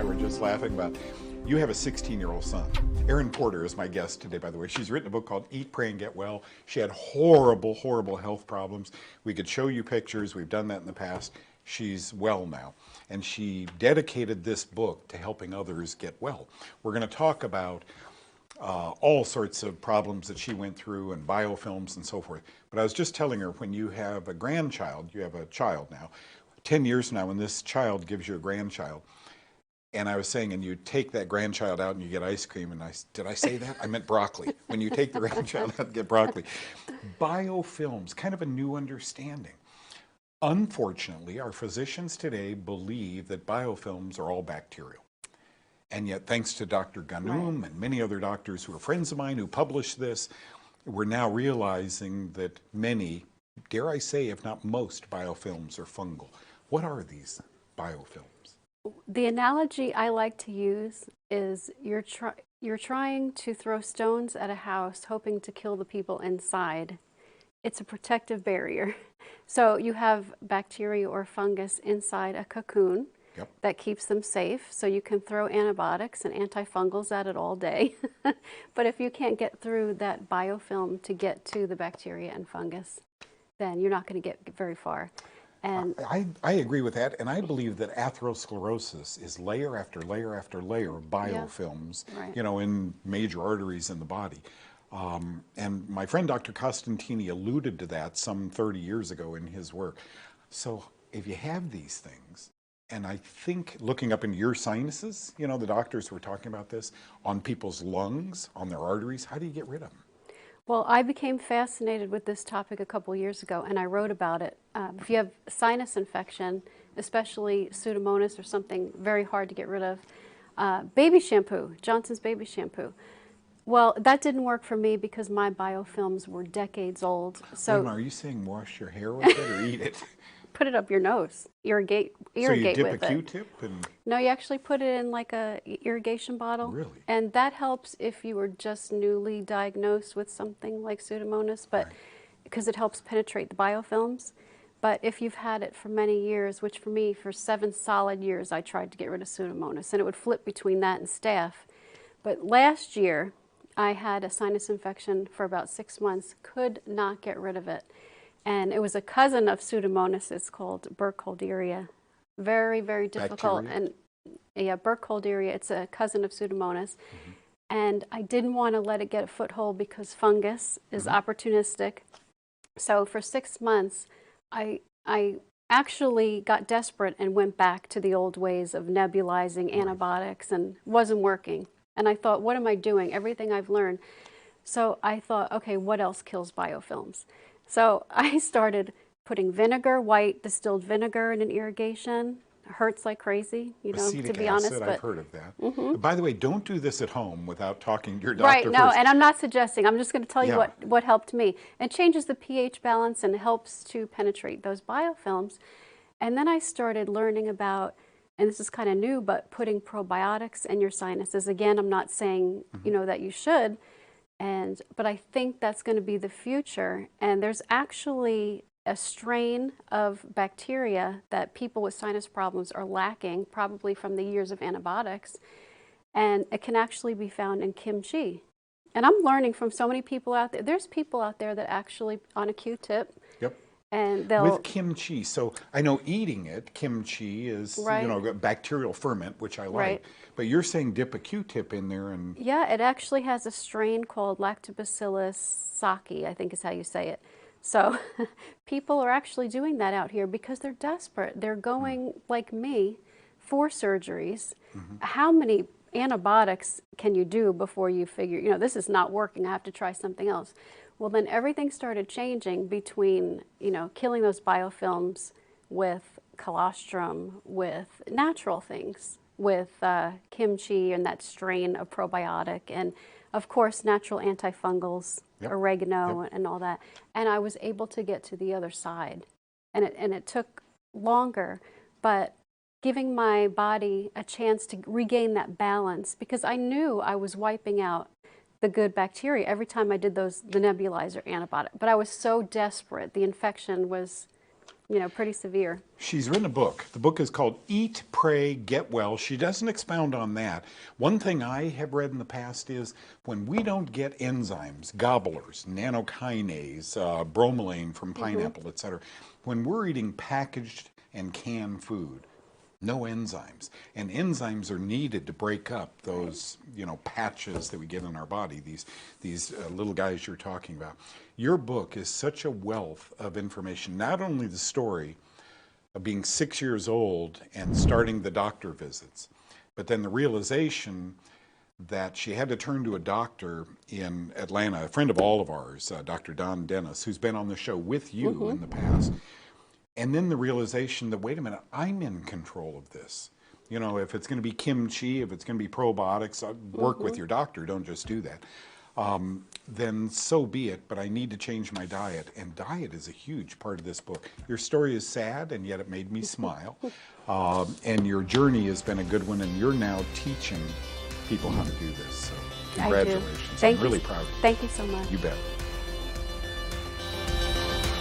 I were just laughing about. You have a 16-year-old son. Erin Porter is my guest today, by the way. She's written a book called Eat, Pray, and Get Well. She had horrible, horrible health problems. We could show you pictures. We've done that in the past. She's well now. And she dedicated this book to helping others get well. We're going to talk about all sorts of problems that she went through and biofilms and so forth. But I was just telling her, when you have a grandchild, you have a child now, 10 years from now, when this child gives you a grandchild, and I was saying, and you take that grandchild out and you get ice cream, and did I say that? I meant broccoli. When you take the grandchild out and get broccoli. Biofilms, kind of a new understanding. Unfortunately, our physicians today believe that biofilms are all bacterial. And yet, thanks to Dr. Ghanum and many other doctors who are friends of mine who published this, we're now realizing that many, dare I say, if not most, biofilms are fungal. What are these biofilms? The analogy I like to use is you're trying to throw stones at a house hoping to kill the people inside. It's a protective barrier. So you have bacteria or fungus inside a cocoon that keeps them safe, so you can throw antibiotics and antifungals at it all day. But if you can't get through that biofilm to get to the bacteria and fungus, then you're not going to get very far. And I agree with that, and I believe that atherosclerosis is layer after layer after layer of biofilms, you know, in major arteries in the body. And my friend Dr. Costantini alluded to that some 30 years ago in his work. So if you have these things, and I think looking up into your sinuses, you know, the doctors were talking about this, on people's lungs, on their arteries, how do you get rid of them? well, I became fascinated with this topic a couple years ago, and I wrote about it. If you have sinus infection, especially Pseudomonas or something very hard to get rid of, baby shampoo, Johnson's baby shampoo. Well, that didn't work for me because my biofilms were decades old. So, are you saying wash your hair with it or eat it? Put it up your nose, irrigate So you dip with a it. Q-tip and... No, you actually put it in like a irrigation bottle. Really? And that helps if you were just newly diagnosed with something like Pseudomonas, but because it helps penetrate the biofilms. But if you've had it for many years, which for me, for 7 solid years, I tried to get rid of Pseudomonas, and it would flip between that and staph. But last year, I had a sinus infection for about 6 months, could not get rid of it. And it was a cousin of Pseudomonas. It's called Burkholderia. Very, very difficult. Bacteria? And yeah, Burkholderia, it's a cousin of Pseudomonas. And I didn't want to let it get a foothold because fungus is opportunistic. So for 6 months, I actually got desperate and went back to the old ways of nebulizing antibiotics, and wasn't working. And I thought, what am I doing? Everything I've learned. So I thought, okay, what else kills biofilms? So I started putting vinegar, white distilled vinegar in an irrigation. It hurts like crazy, you know, Acetic to be honest. acid, But I've heard of that. By the way, don't do this at home without talking to your doctor right, no, first. and I'm not suggesting. I'm just going to tell you what helped me. It changes the pH balance and helps to penetrate those biofilms. And then I started learning about, and this is kind of new, but putting probiotics in your sinuses. Again, I'm not saying, you know, that you should. But I think that's going to be the future. And there's actually a strain of bacteria that people with sinus problems are lacking, probably from the years of antibiotics. And it can actually be found in kimchi. And I'm learning from so many people out there. There's people out there that actually, on a Q-tip, and they'll... With kimchi, so I know eating it, kimchi is, you know, a bacterial ferment, which I like. But you're saying dip a Q-tip in there and... Yeah, it actually has a strain called Lactobacillus sakei, I think is how you say it. So people are actually doing that out here because they're desperate. They're going, like me, for surgeries. How many antibiotics can you do before you figure, you know, this is not working, I have to try something else? Well, then everything started changing between, you know, killing those biofilms with colostrum, with natural things, with kimchi and that strain of probiotic, and of course natural antifungals, oregano and all that. And I was able to get to the other side. And it took longer, but giving my body a chance to regain that balance, because I knew I was wiping out the good bacteria every time I did the nebulizer antibiotic. But I was so desperate. The infection was you know, pretty severe. She's written a book. The book is called Eat, Pray, Get Well. She doesn't expound on that. One thing I have read in the past is when we don't get enzymes, gobblers, nanokinase, bromelain from pineapple, etc., when we're eating packaged and canned food, no enzymes. And enzymes are needed to break up those, you know, patches that we get in our body, these little guys you're talking about. Your book is such a wealth of information, not only the story of being 6 years old and starting the doctor visits, but then the realization that she had to turn to a doctor in Atlanta, a friend of all of ours, Dr. Don Dennis, who's been on the show with you in the past. And then the realization that, wait a minute, I'm in control of this. You know, if it's going to be kimchi, if it's going to be probiotics, work with your doctor, don't just do that. Then so be it, but I need to change my diet. And diet is a huge part of this book. Your story is sad, and yet it made me smile. And your journey has been a good one, and you're now teaching people how to do this. So congratulations. Thank I'm really you. proud of you. Thank you so much. You bet.